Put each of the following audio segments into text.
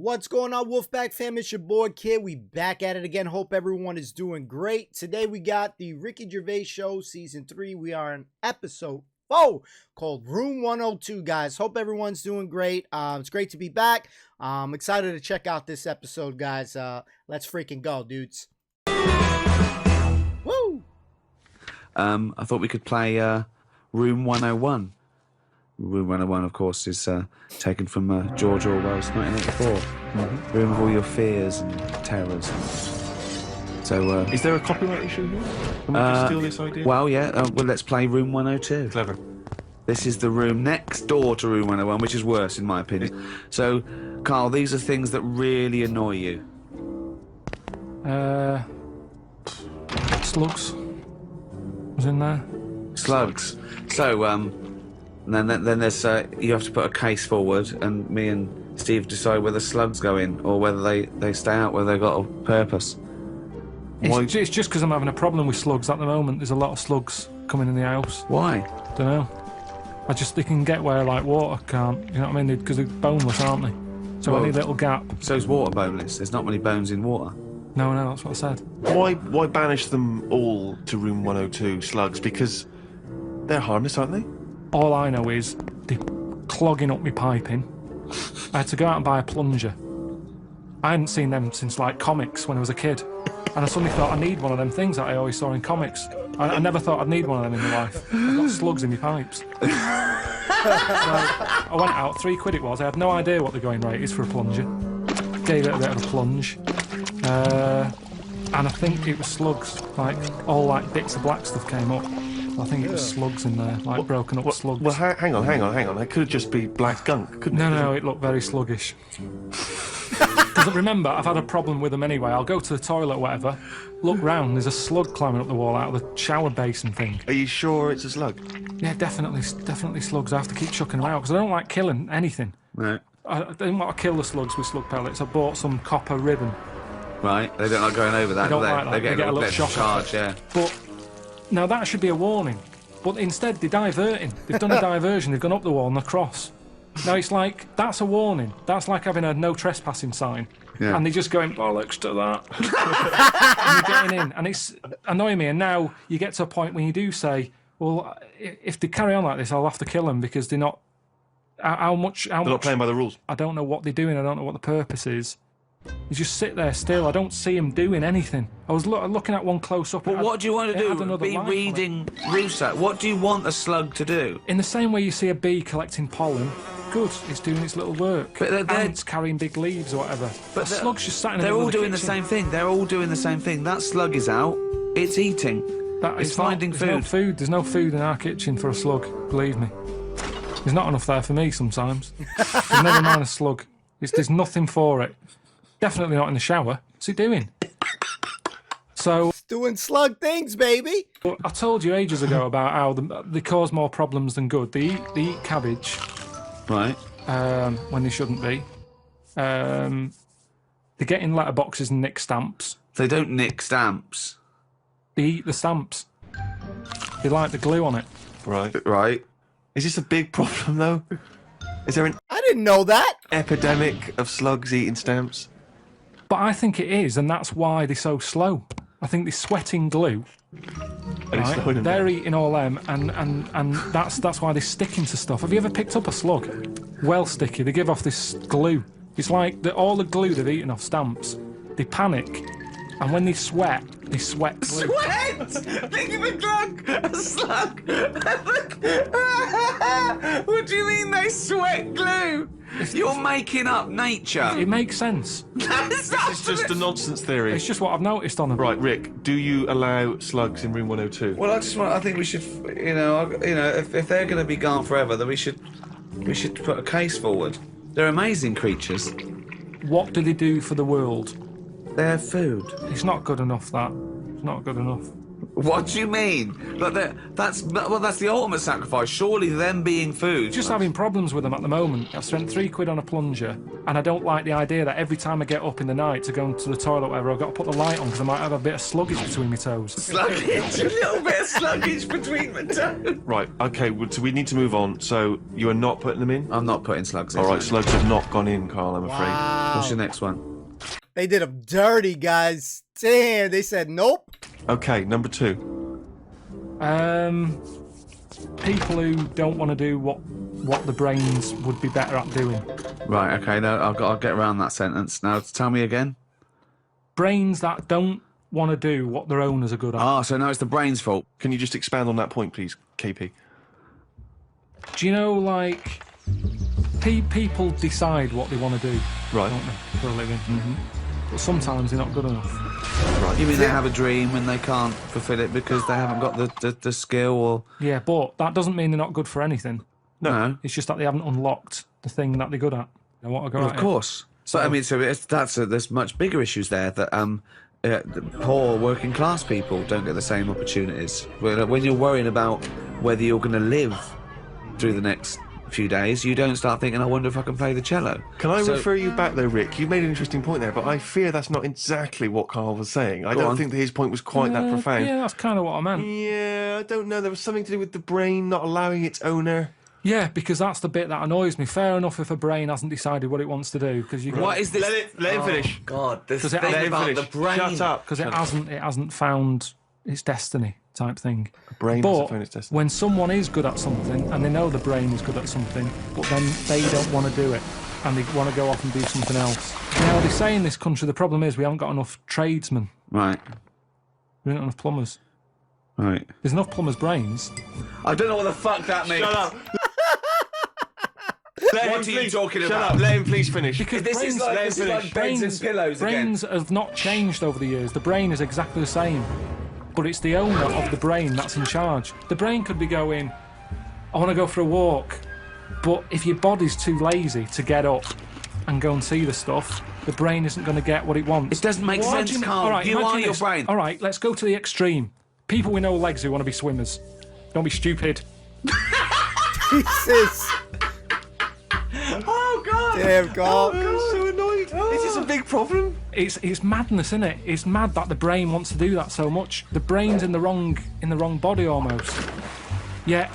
What's going on, Wolfpack fam? It's your boy Kid. We back at it again. Hope everyone is doing great. Today we got the Ricky Gervais Show Season 3. We are in Episode 4 called Room 102, guys. Hope everyone's doing great. It's great to be back. I'm excited to check out this episode, guys. Let's freaking go, dudes. Woo! I thought we could play Room 101. Room 101, of course, is taken from George Orwell's 1984. Room of all your fears and terrors. So, is there a copyright issue here? Can we just steal this idea? Well, yeah. Well, let's play Room 102. Clever. This is the room next door to Room 101, which is worse, in my opinion. So, Carl, these are things that really annoy you. Slugs was in there. Slugs. So, then there's you have to put a case forward, and me and Steve decide whether slugs go in or whether they stay out, whether they've got a purpose. It's just because I'm having a problem with slugs at the moment. There's a lot of slugs coming in the house. Why? Don't know. They can get where like water can't. You know what I mean? Because they're boneless, aren't they? So any little gap. So is water boneless? There's not many bones in water. No, that's what I said. Why banish them all to Room 102, slugs? Because they're harmless, aren't they? All I know is they're clogging up my piping. I had to go out and buy a plunger. I hadn't seen them since like comics when I was a kid. And I suddenly thought I need one of them things that I always saw in comics. I never thought I'd need one of them in my life. I've got slugs in my pipes. So I went out, £3 it was. I had no idea what the going rate is for a plunger. Gave it a bit of a plunge. And I think it was slugs. All bits of black stuff came up. I think it was slugs in there, broken up slugs. Well, hang on. It could just be black gunk, couldn't it? No, it looked very sluggish. Because remember, I've had a problem with them anyway. I'll go to the toilet or whatever, look round, there's a slug climbing up the wall out of the shower basin thing. Are you sure it's a slug? Yeah, definitely slugs. I have to keep chucking them out because I don't like killing anything. No. I didn't want to kill the slugs with slug pellets. I bought some copper ribbon. Right, they don't like going over that, They don't do they? like that. They get a little shock charge, yeah. But now that should be a warning. But instead, they're diverting. They've done a diversion. They've gone up the wall and across. Now it's like, that's a warning. That's like having a no trespassing sign. Yeah. And they're just going, bollocks to that. And you're getting in. And it's annoying me. And now you get to a point when you do say, well, if they carry on like this, I'll have to kill them because they're not... They're not playing by the rules. I don't know what they're doing. I don't know what the purpose is. You just sit there still. I don't see him doing anything. I was looking at one close up. But what do you want to do? Be reading Rousseau. What do you want a slug to do? In the same way you see a bee collecting pollen, good, it's doing its little work. But ants carrying big leaves or whatever. But the slug's just sat in the middle middle of the kitchen. the same thing. They're all doing the same thing. That slug is out. It's eating. It's finding food. There's no food in our kitchen for a slug, believe me. There's not enough there for me sometimes. Never mind a slug. There's nothing for it. Definitely not in the shower. What's he doing? So It's doing slug things, baby. I told you ages ago about how they cause more problems than good. They eat cabbage, right? When they shouldn't be. They get in letterboxes and nick stamps. They don't nick stamps. They eat the stamps. They like the glue on it. Right. Is this a big problem though? Is there an I didn't know that. epidemic of slugs eating stamps? But I think it is, and that's why they're so slow. I think they're sweating glue. Right? They're eating all them, and that's why they're sticking to stuff. Have you ever picked up a slug? Well sticky. They give off this glue. It's like all the glue they've eaten off stamps. They panic, and when they sweat glue. Sweat? Think of a slug. What do you mean they sweat glue? You're making up nature. It makes sense. This is just a nonsense theory. It's just what I've noticed on them. Right, Rick, do you allow slugs in Room 102? Well, I think we should, if they're going to be gone forever, then we should put a case forward. They're amazing creatures. What do they do for the world? They're food. It's not good enough, that. It's not good enough. What do you mean? But that's the ultimate sacrifice. Surely them being food. Just having problems with them at the moment. I've spent £3 on a plunger, and I don't like the idea that every time I get up in the night to go into the toilet or whatever, I've got to put the light on because I might have a bit of sluggage between my toes. Sluggage, a little bit of sluggage between my toes. Right, okay, so we need to move on. So you are not putting them in? I'm not putting slugs in. All right, slugs have not gone in, Carl, I'm afraid. Wow. What's your next one? They did them dirty, guys. Damn, they said nope. Okay, number 2. People who don't want to do what the brains would be better at doing. Right, okay, no, I'll get around that sentence. Now, tell me again. Brains that don't want to do what their owners are good at. Ah, so now it's the brain's fault. Can you just expand on that point, please, KP? Do you know, like, people decide what they want to do, Right. don't they, for a living? But sometimes they're not good enough. Right. You mean they have a dream and they can't fulfill it because they haven't got the skill or... Yeah, but that doesn't mean they're not good for anything. No. It's just that they haven't unlocked the thing that they're good at. They want to go Well, at of course. So, I mean, there's much bigger issues there that the poor working class people don't get the same opportunities. When you're worrying about whether you're going to live through the next few days, you don't start thinking, I wonder if I can play the cello. Can I refer you back though, Rick? You made an interesting point there, but I fear that's not exactly what Carl was saying. I don't think that his point was quite that profound. Yeah, that's kind of what I meant. Yeah, I don't know. There was something to do with the brain not allowing its owner. Yeah, because that's the bit that annoys me. Fair enough if a brain hasn't decided what it wants to do, because you. What is this? Let him finish. God, this Does it thing let him about finish? the brain. Shut up. Because it hasn't found its destiny type thing. Brain But hasn't found its destiny. when someone is good at something and they know the brain is good at something, but then they don't want to do it and they want to go off and do something else. Now they say in this country the problem is we haven't got enough tradesmen. Right, We don't have enough plumbers. right. There's enough plumbers' brains. I don't know what the fuck that means. Shut up. What are you talking Shut about? up. Let him please finish. Because This is like beds and pillows brains have not changed over the years. The brain is exactly the same. But it's the owner of the brain that's in charge. The brain could be going, I want to go for a walk. But if your body's too lazy to get up and go and see the stuff, the brain isn't going to get what it wants. It doesn't make sense, Carl. All right, You imagine are your this. brain. All right, let's go to the extreme. People with no legs who want to be swimmers. Don't be stupid. Jesus. Oh, God. Damn, Carl. I'm so annoyed. Is this a big problem? It's madness, isn't it? It's mad that the brain wants to do that so much. The brain's in the wrong body almost. Yeah,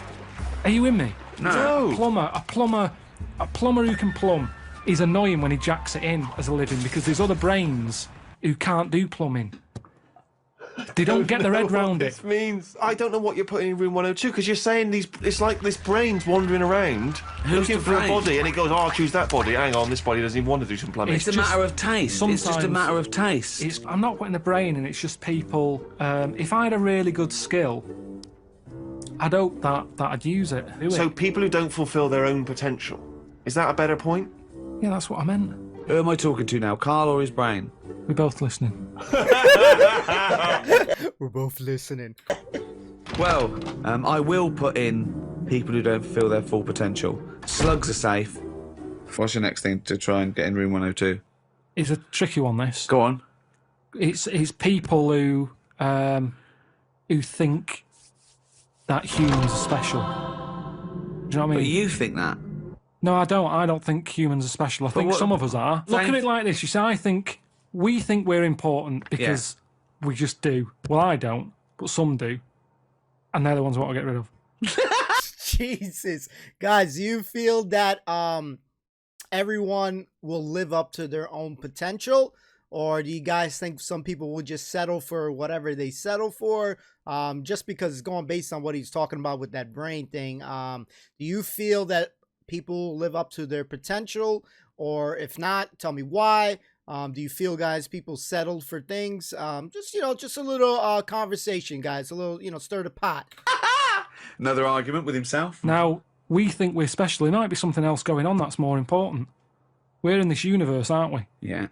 are you with me? No. A plumber who can plumb is annoying when he jacks it in as a living because there's other brains who can't do plumbing. They don't get their head round it. This means I don't know what you're putting in room 102 because you're saying it's like this brain's wandering around looking the for a brain? body and it goes, oh, I'll choose that body. Hang on, this body doesn't even want to do some plumbing. It's a just- matter of taste. It's just a sometimes matter of taste. I'm not putting the brain in. It's just people. If I had a really good skill, I'd hope that I'd use it. So people who don't fulfil their own potential. Is that a better point? Yeah, that's what I meant. Who am I talking to now, Carl or his brain? We're both listening. We're both listening. Well, I will put in people who don't fulfill their full potential. Slugs are safe. What's your next thing to try and get in room 102? It's a tricky one. This. Go on. It's people who think that humans are special. Do you know what I mean? But you think that. No, I don't. I don't think humans are special. I think what- some of us are. Look Thank- at it like this. You see, we think we're important because we just do. Well, I don't, but some do. And they're the ones I want to get rid of. Jesus. Guys, do you feel that everyone will live up to their own potential? Or do you guys think some people will just settle for whatever they settle for? Just because it's going based on what he's talking about with that brain thing. Do you feel that people live up to their potential? Or if not, tell me why. Do you feel, guys, people settled for things? Just a little conversation, guys. A little, stir the pot. Another argument with himself. Now, we think we're special. There might be something else going on that's more important. We're in this universe, aren't we? Yeah.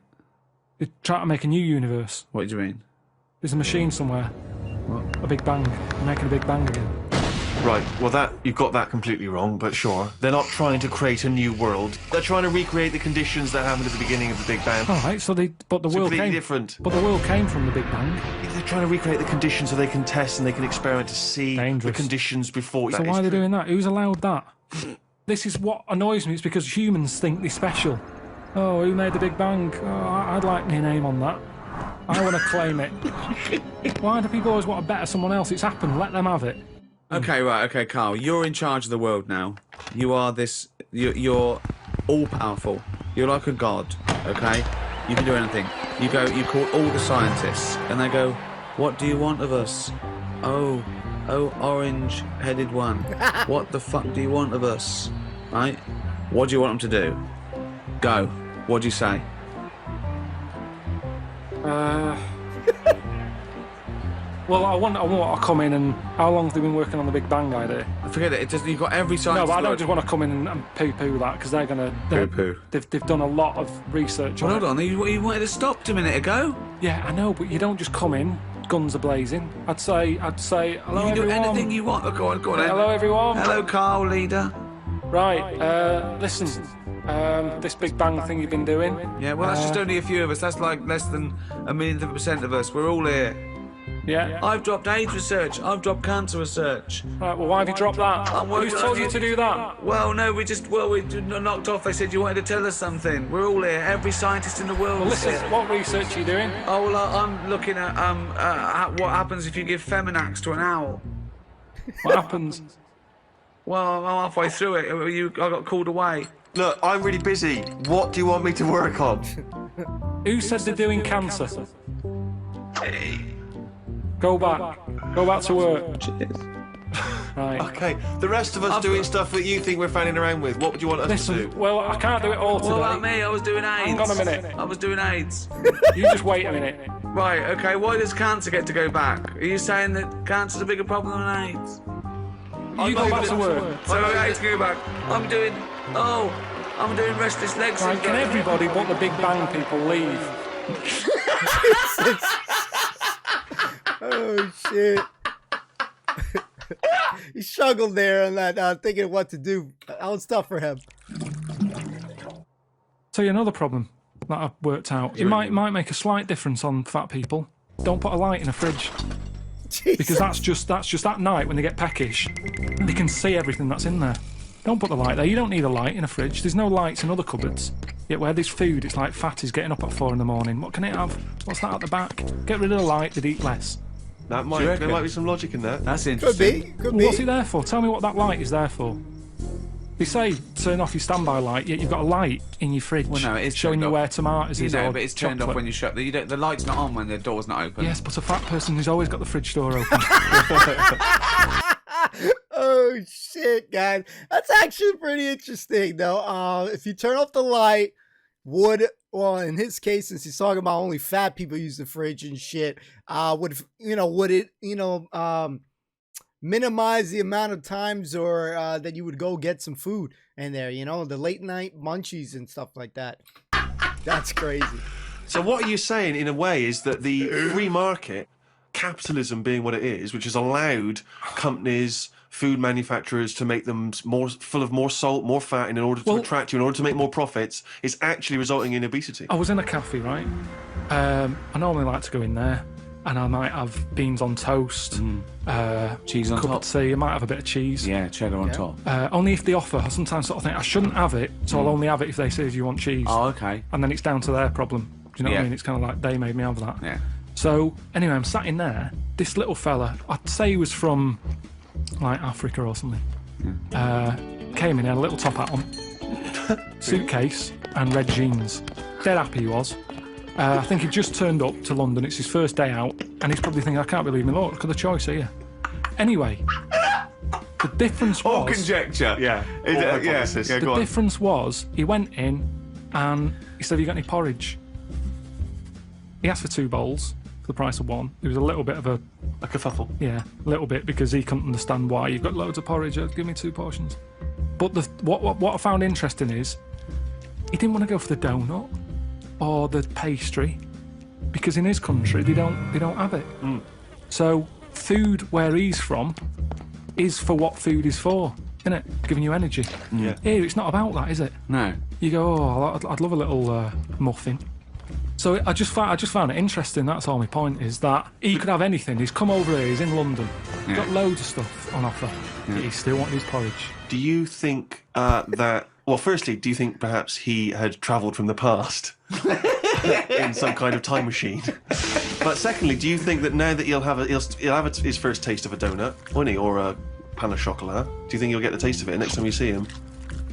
They're trying to make a new universe. What do you mean? There's a machine somewhere. What? A big bang. They're making a big bang again. Right, well you've got that completely wrong, but sure. They're not trying to create a new world. They're trying to recreate the conditions that happened at the beginning of the Big Bang. All right, but the world Completely came. different. But the world came from the Big Bang. They're trying to recreate the conditions so they can test and they can experiment to see Dangerous. the conditions before. So why are they doing that? Who's allowed that? This is what annoys me. It's because humans think they're special. Oh, who made the Big Bang? Oh, I'd like my name on that. I want to claim it. Why do people always want to better someone else? It's happened. Let them have it. Okay, right. Okay, Carl. You're in charge of the world now. You are this. You're all powerful. You're like a god. Okay. You can do anything. You go. You call all the scientists, and they go, "What do you want of us?" Oh, orange-headed one. What the fuck do you want of us? Right? What do you want them to do? Go. What do you say? Well, I want to come in and... How long have they been working on the Big Bang idea? Forget it. You've got every No, scientist. but I don't just want to come in and poo-poo that, because they're going to... Poo-poo. They've done a lot of research on Hold it. on. You wanted to stop a minute ago. Yeah, I know, but you don't just come in, guns are blazing. I'd say, hello, You can do everyone. anything you want. Go on. Then. Hello, everyone. Hello, Carl, leader. Right, listen, this Big Bang thing you've been doing... Yeah, well, that's just only a few of us. That's like less than 1,000,000% of us. We're all here. Yeah? I've dropped AIDS research. I've dropped cancer research. Right, well, why have you dropped that? I'm working Who's told on you it. to do that? Well, no, we knocked off. They said you wanted to tell us something. We're all here. Every scientist in the world Well, is listen, here. what research are you doing? Oh, well, I'm looking at what happens if you give Feminax to an owl. What happens? Well, I'm halfway through it. I got called away. Look, I'm really busy. What do you want me to work on? Who said they're doing cancer? Go back to work. Cheers. Right. Okay, the rest of us doing stuff that you think we're fanning around with. What would you want us to Listen, do? well, I can't do it all today. What about me? I was doing AIDS. Hang on a minute. I was doing AIDS. You just wait a minute. Right, okay, why does cancer get to go back? Are you saying that cancer's a bigger problem than AIDS? You go back to work. So AIDS go back. I'm doing restless legs. Right, can everybody but the Big Bang people leave? Oh shit. He struggled there and that, thinking of what to do. That was tough for him. So another problem that I've worked out. It might make a slight difference on fat people. Don't put a light in a fridge. Jesus. Because that's just at night when they get peckish. They can see everything that's in there. Don't put the light there. You don't need a light in a fridge. There's no lights in other cupboards. Yet where there's food, it's like fatties getting up at 4 in the morning. What can it have? What's that at the back? Get rid of the light, they'd eat less. There you might reckon? be some logic in that. That's Could interesting. be. Could Well, be. what's it there for? Tell me what that light is there for. They say turn off your standby light, yet you've got a light in your fridge Well, no, it is showing turned you off. where tomatoes You is know, or but it's turned off chocolate. when you shut the light's not on when the door's not open. Yes, but a fat person who's always got the fridge door open. Oh shit, guys. That's actually pretty interesting though. If you turn off the light, well, in his case, since he's talking about only fat people use the fridge and shit, would it minimize the amount of times or that you would go get some food in there, the late night munchies and stuff like that. That's crazy. So what are you saying, in a way, is that the free market, capitalism being what it is, which has allowed companies, food manufacturers to make them more full of more salt, more fat, in order to attract you, in order to make more profits, is actually resulting in obesity? I was in a cafe, right? I normally like to go in there, and I might have beans on toast, Cheese on cup top. of tea. I might have a bit of cheese. Yeah, cheddar on top. Only if they offer. I sometimes sort of think I shouldn't have it, so I'll only have it if they say, "Do you want cheese?" Oh, okay. And then it's down to their problem. Do you know what I Yeah. mean? It's kind of like they made me have that. Yeah. So anyway, I'm sat in there. This little fella, I'd say he was from like Africa or something. Came in, he had a little top hat on, suitcase, and red jeans. Dead happy he was. I think he just turned up to London. It's his first day out, and he's probably thinking, "I can't believe me. Look at the choice here." Anyway, the difference was. All conjecture. Yeah. The Go on. difference was he went in and he said, "Have you got any porridge?" He asked for 2 bowls for the price of 1. It was a little bit of a kerfuffle. Yeah, a little bit, because he couldn't understand why you've got loads of porridge. Give me 2 portions. But what I found interesting is he didn't want to go for the donut or the pastry, because in his country they don't have it. So food where he's from is for what food is for, isn't it? Giving you energy. Yeah. Here it's not about that, is it? No. You go, "Oh, I'd love a little muffin." So I just found it interesting. That's all my point is that he could have anything. He's come over here. He's in London. He's got loads of stuff on offer. Yeah. He still wanted his porridge. Do you think that? Well, firstly, do you think perhaps he had travelled from the past in some kind of time machine? But secondly, do you think that now that he'll have his first taste of a donut, won't he, or a pain au chocolat? Do you think he'll get the taste of it next time you see him?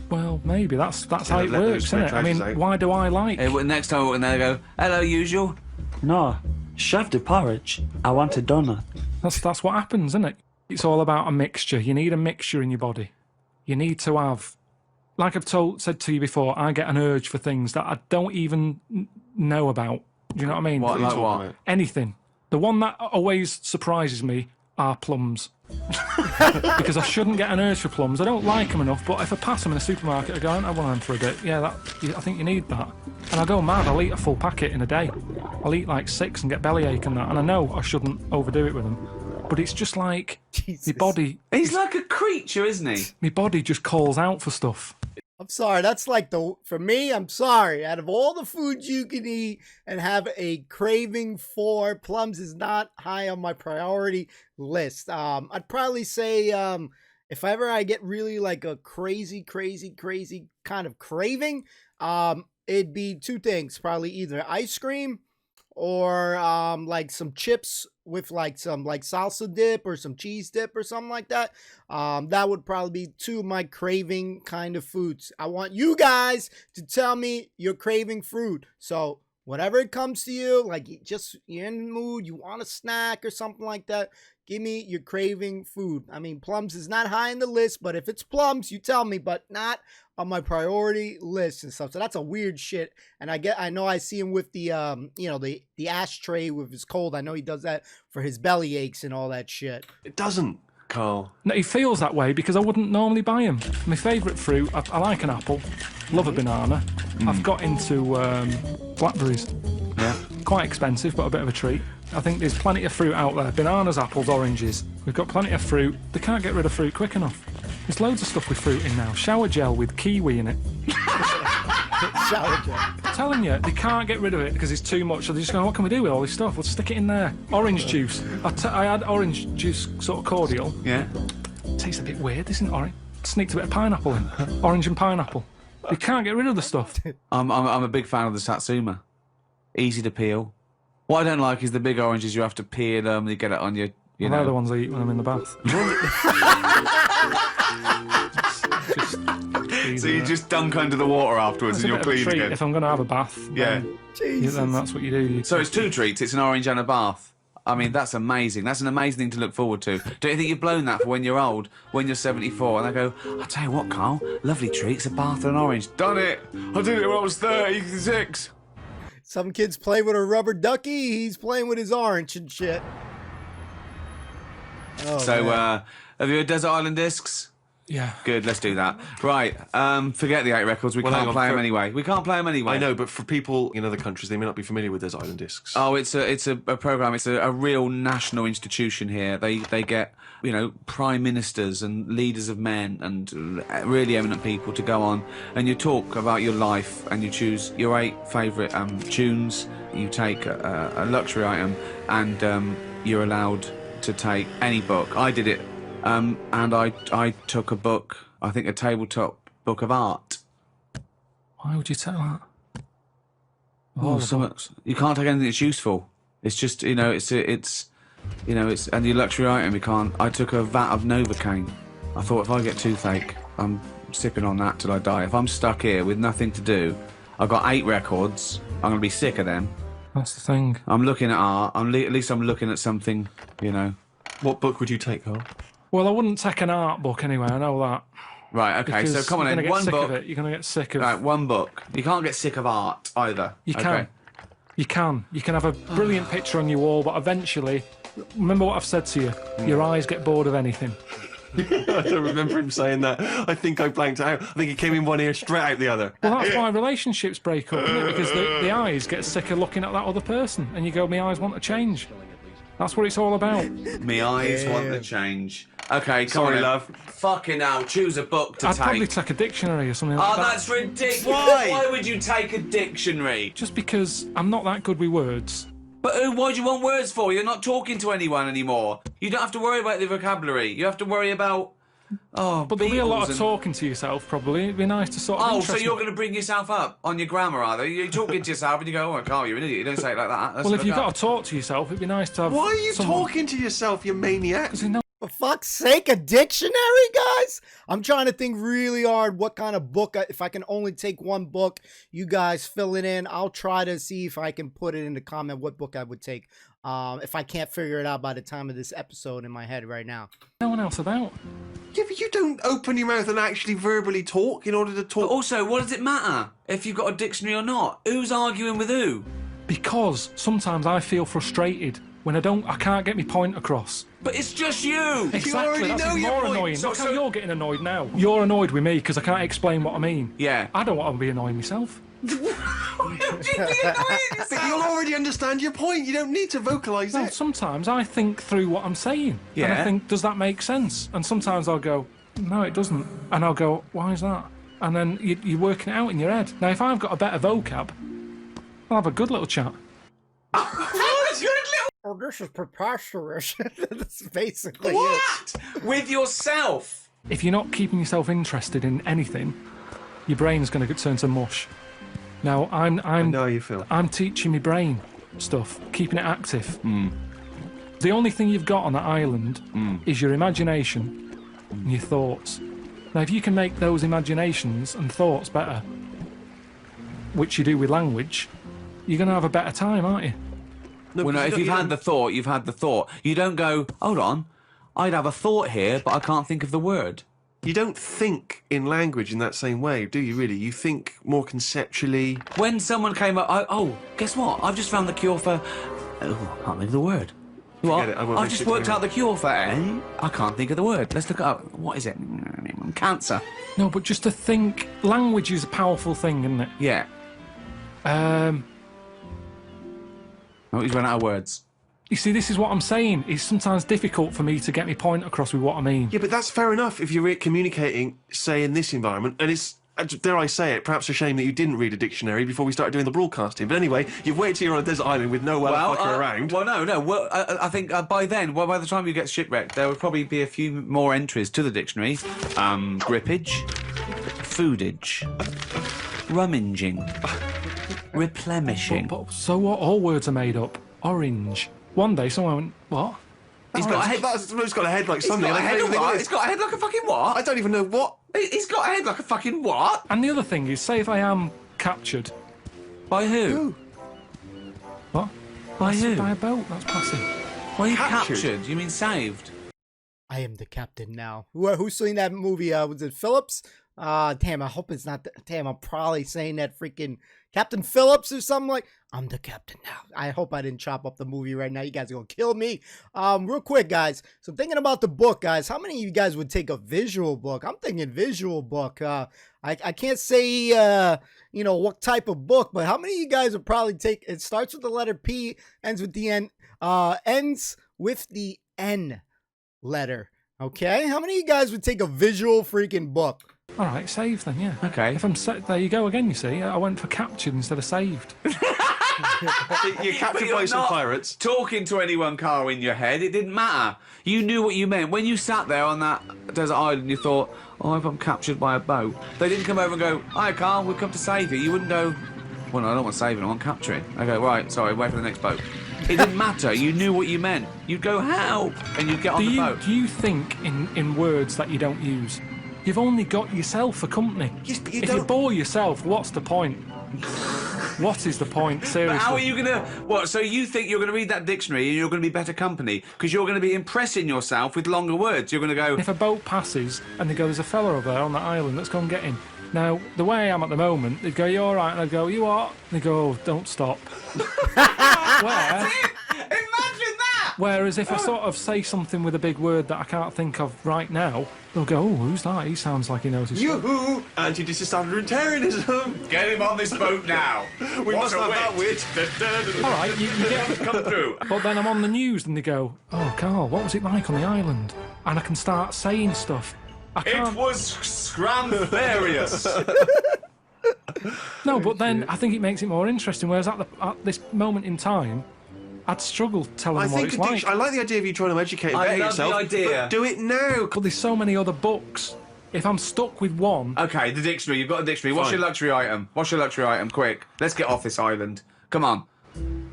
Well, maybe that's how it works, isn't it? I mean, why do I like? Hey, well, next time I walk in there, I go, hello, usual. No, chef the porridge. I want a donut. That's what happens, isn't it? It's all about a mixture. You need a mixture in your body. You need to have, like I've said to you before, I get an urge for things that I don't even know about. Do you know what I mean? What, like what? Anything. The one that always surprises me are plums. Because I shouldn't get an urge for plums. I don't like them enough, but if I pass them in a supermarket, I go, I want them for a bit. Yeah, I think you need that. And I go mad. I'll eat a full packet in a day. I'll eat like 6 and get bellyache and that. And I know I shouldn't overdo it with them. But it's just like, my body... He's like a creature, isn't he? My body just calls out for stuff. I'm sorry, that's like for me, I'm sorry. Out of all the foods you can eat and have a craving for, plums is not high on my priority list. I'd probably say if ever I get really like a crazy kind of craving, it'd be 2 things. Probably either ice cream or like some chips with like some like salsa dip or some cheese dip or something like that. That would probably be 2 of my craving kind of foods. I want you guys to tell me you're craving fruit. So whatever it comes to you, like you're in the mood, you want a snack or something like that, give me your craving food. I mean, plums is not high on the list, but if it's plums, you tell me, but not on my priority list and stuff. So that's a weird shit. And I know I see him with the the ashtray with his cold. I know he does that for his belly aches and all that shit. It doesn't, Carl. No, he feels that way because I wouldn't normally buy him. My favourite fruit, I like an apple, love a banana. I've got into blackberries. Yeah. Quite expensive, but a bit of a treat. I think there's plenty of fruit out there. Bananas, apples, oranges. We've got plenty of fruit. They can't get rid of fruit quick enough. There's loads of stuff with fruit in now. Shower gel with kiwi in it. Shower gel. I'm telling you, they can't get rid of it because it's too much. So they're just going, what can we do with all this stuff? We'll stick it in there. Orange juice. I had orange juice sort of cordial. Yeah. Tastes a bit weird, isn't it? Orange. Sneaked a bit of pineapple in. Orange and pineapple. They can't get rid of the stuff. I'm a big fan of the Satsuma. Easy to peel. What I don't like is the big oranges. You have to peel them. You get it on your. They're the ones I eat when I'm in the bath. So you just dunk under the water afterwards and you're clean again. If I'm going to have a bath, then that's what you do. So it's 2 treats. It's an orange and a bath. I mean, that's amazing. That's an amazing thing to look forward to. Don't you think you've blown that for when you're old, when you're 74, and they go, I'll tell you what, Carl, lovely treats, a bath and an orange. Done it! I did it when I was 36. Some kids play with a rubber ducky. He's playing with his orange and shit. Oh, so, have you heard Desert Island Discs? Yeah. Good, let's do that. Right, forget the 8 records. We can't play them anyway. We can't play them anyway. I know, but for people in other countries, they may not be familiar with Desert Island Discs. Oh, it's a programme. It's a real national institution here. They get, prime ministers and leaders of men and really eminent people to go on, and you talk about your life and you choose your 8 favourite tunes. You take a luxury item and you're allowed to take any book. I did it. And I took a book, I think a tabletop book of art. Why would you take that? You can't take anything that's useful. It's just, it's and your luxury item, you can't. I took a vat of Novocaine. I thought if I get toothache, I'm sipping on that till I die. If I'm stuck here with nothing to do, I've got 8 records, I'm going to be sick of them. That's the thing. I'm looking at art, at least I'm looking at something, What book would you take, Carl? Well, I wouldn't take an art book anyway, I know that. Right, okay, so come on then, one book. You're going to get sick of it. Right, one book. You can't get sick of art either. You can. You can. You can have a brilliant picture on your wall, but eventually, remember what I've said to you, your eyes get bored of anything. I don't remember him saying that. I think I blanked out. I think it came in one ear straight out the other. Well, that's why relationships break up, isn't it? Because the eyes get sick of looking at that other person, and you go, my eyes want to change. That's what it's all about. Me eyes want to change. Okay, come Sorry, on, love. Fucking hell, choose a book to I'd take. probably take a dictionary or something like Oh, that. that's ridiculous. Why? Why would you take a dictionary? Just because I'm not that good with words. But why do you want words for? You're not talking to anyone anymore. You don't have to worry about the vocabulary. You have to worry about... Oh, But there'll be a lot of and... talking to yourself, probably. It'd be nice to sort of Oh, so interest you're me. going to bring yourself up on your grammar, are they? You're talking to yourself and you go, oh, Carl, you're an idiot. You don't say it like that. Let's Well, if look you've up. got to talk to yourself, it'd be nice to have Why are you someone... talking to yourself, you maniac? 'Cause you know, For fuck's sake, a dictionary, guys? I'm trying to think really hard what kind of book, if I can only take one book, you guys fill it in. I'll try to see if I can put it in the comment what book I would take. If I can't figure it out by the time of this episode in my head right now. no one else about. Yeah, but you don't open your mouth and actually verbally talk in order to But talk. also, what does it matter if you've got a dictionary or not? Who's arguing with who? Because sometimes I feel frustrated when I can't get my point across. But it's just you. Exactly, already that's know even your more point. annoying. So- Look how so- you're getting annoyed now. You're annoyed with me because I can't explain what I mean. Yeah. I don't want to be annoying myself. But you'll already understand your point. You don't need to vocalise No, it. sometimes I think through what I'm saying. And I Yeah. think, does that make sense? And sometimes I'll go, no, it doesn't. And I'll go, why is that? And then you're working it out in your head. Now, if I've got a better vocab, I'll have a good little chat. Oh, this is preposterous. That's basically it. What? With yourself? If you're not keeping yourself interested in anything, your brain's going to turn to mush. Now, I know how you feel. I'm teaching my brain stuff, keeping it active. The only thing you've got on that island is your imagination and your thoughts. Now, if you can make those imaginations and thoughts better, which you do with language, you're going to have a better time, aren't you? No, Well, no, because if you you've don't- had the thought, you've had the thought. You don't go, hold on, I'd have a thought here, but I can't think of the word. You don't think in language in that same way, do you really? You think more conceptually. When someone came up, guess what? I've just found the cure for... Oh, I can't think of the word. What? it, I won't I've make just it worked clear. out the cure for A. I can't think of the word. Let's look it up. What is it? Cancer. No, but just to think, language is a powerful thing, isn't it? Yeah. Oh, he's run out of words. You see, this is what I'm saying. It's sometimes difficult for me to get my point across with what I mean. Yeah, but that's fair enough if you're communicating, say, in this environment, and it's, dare I say it, perhaps a shame that you didn't read a dictionary before we started doing the broadcasting. But anyway, you've waited till you're on a desert island with no fucker around. Well, no. Well, I think by then, by the time you get shipwrecked, there would probably be a few more entries to the dictionary. Grippage, foodage, rummaging, replenishing. So what? All words are made up. Orange. One day someone went, what? He's got a head. He's got a head like He's something. got a I head don't of think what? it He's is. got a head like a fucking what? I don't even know what. He's got a head like a fucking what? And the other thing is, say if I am captured. By who? What? By who? By a boat. That's passive. Why are you Captured? captured? You mean saved? I am the captain now. Who's seen that movie? Was it Phillips? Damn, I hope it's not. Damn, I'm probably saying that freaking Captain Phillips or something like. I'm the captain now. I hope I didn't chop up the movie right now. You guys are gonna kill me. Real quick, guys. So thinking about the book, guys. How many of you guys would take a visual book? I'm thinking visual book. I can't say what type of book, but how many of you guys would probably take? It starts with the letter P, ends with the N, ends with the N letter. Okay, how many of you guys would take a visual freaking book? All right, saved then, yeah. Okay. If I'm there you go again, you see. I went for captured instead of saved. You're captured by some pirates. Talking to anyone, Carl, in your head, it didn't matter. You knew what you meant. When you sat there on that desert island, you thought, oh, if I'm captured by a boat. They didn't come over and go, hi, Carl, we've come to save you. You wouldn't go, well, no, I don't want saving, I want capturing. I go, right, sorry, wait for the next boat. It didn't matter. You knew what you meant. You'd go, help, and you'd get on the boat. Do you think in words that you don't use? You've only got yourself for company. Yes, but you if you don't- bore yourself, what's the point? What is the point, seriously? But how are you going to... What, so you think you're going to read that dictionary and you're going to be better company because you're going to be impressing yourself with longer words. You're going to go... If a boat passes and they go, there's a fella over there on that island, let's go and get him. Now, the way I am at the moment, they'd go, you all right? And I'd go, you what? And they go, oh, don't stop. Imagine that! Whereas if I sort of say something with a big word that I can't think of right now, they'll go, oh, who's that? He sounds like he knows his stuff. Yoo-hoo! Anti-disestablishmentarianism! Get him on this boat now. We must have that wit. All right, you get... Come through. But then I'm on the news and they go, oh, Carl, what was it like on the island? and I can start saying stuff. I can't. was scramfarious. No, but then I think it makes it more interesting. Whereas at this moment in time, I'd struggle telling I them what think it's like. I like the idea of you trying to educate and I better love the yourself. idea. But do it now. But there's so many other books. If I'm stuck with one, Okay, the dictionary. You've got a dictionary. What's Fine. your luxury item? What's your luxury item? Quick. Let's get off this island. Come on.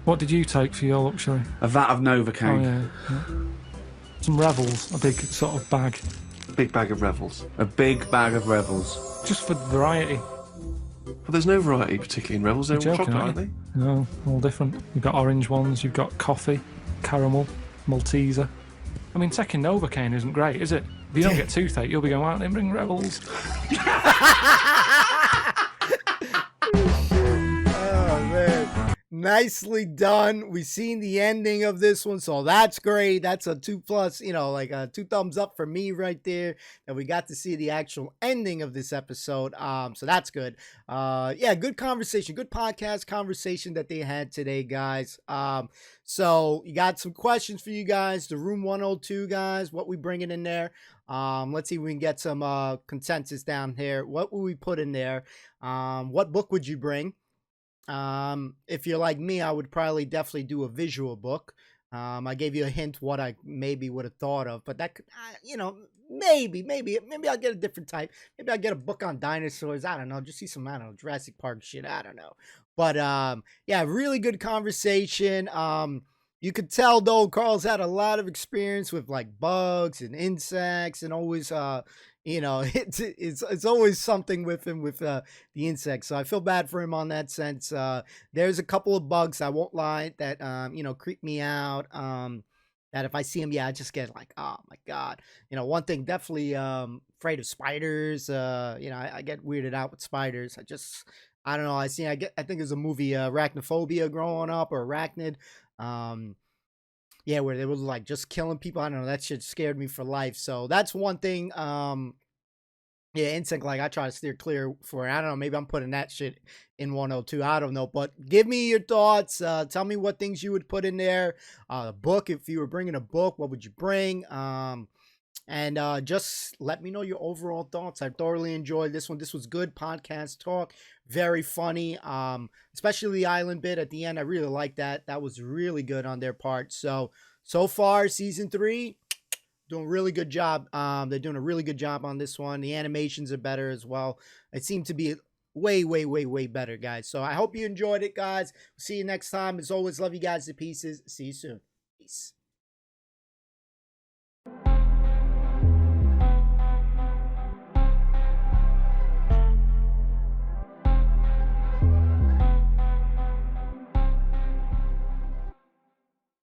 what did you take for your luxury? A vat of Novocaine. Oh yeah. Some Revels, a big sort of bag, Big bag of Revels. A big bag of Revels. just for variety. But there's no variety particularly in Revels. They're all Joking, chocolate, aren't aren't you? they? No, all different. You've got orange ones, you've got coffee, caramel, Malteser. I mean, taking Novocaine isn't great, is it? If you don't get toothache, you'll be going, why don't they bring Revels? Oh man, nicely done. We've seen the ending of this one, so that's great. That's a 2+, like a 2 thumbs up for me right there. And we got to see the actual ending of this episode. So that's good. Yeah, good conversation, good podcast conversation that they had today, guys. So you got some questions for you guys. The Room 102 guys, what we bringing in there? Let's see if we can get some consensus down here. What would we put in there? What book would you bring? If you're like me, I would probably definitely do a visual book. I gave you a hint what I maybe would have thought of, but that could, maybe I'll get a different type. Maybe I'll get a book on dinosaurs. I don't know. Just see some, I don't know, Jurassic Park shit. I don't know. But yeah, really good conversation. You could tell though, Carl's had a lot of experience with like bugs and insects, and always it's always something with him with the insects. So I feel bad for him on that sense. There's a couple of bugs, I won't lie, that creep me out. That if I see them, I just get like, oh my god. One thing, definitely afraid of spiders. I get weirded out with spiders. I don't know. I think there's a movie, Arachnophobia, growing up, or Arachnid. Yeah, where they were like just killing people. I don't know. That shit scared me for life. So that's one thing. Yeah, insect, like I try to steer clear for. I don't know. Maybe I'm putting that shit in 102. I don't know. But give me your thoughts. Tell me what things you would put in there. A book. If you were bringing a book, what would you bring? And just let me know your overall thoughts. I thoroughly enjoyed this one. This was good podcast talk. Very funny. Especially the island bit at the end. I really like that. That was really good on their part. So far, season 3, doing a really good job. They're doing a really good job on this one. The animations are better as well. It seemed to be way, way, way, way better, guys. So I hope you enjoyed it, guys. See you next time. As always, love you guys to pieces. See you soon. Peace.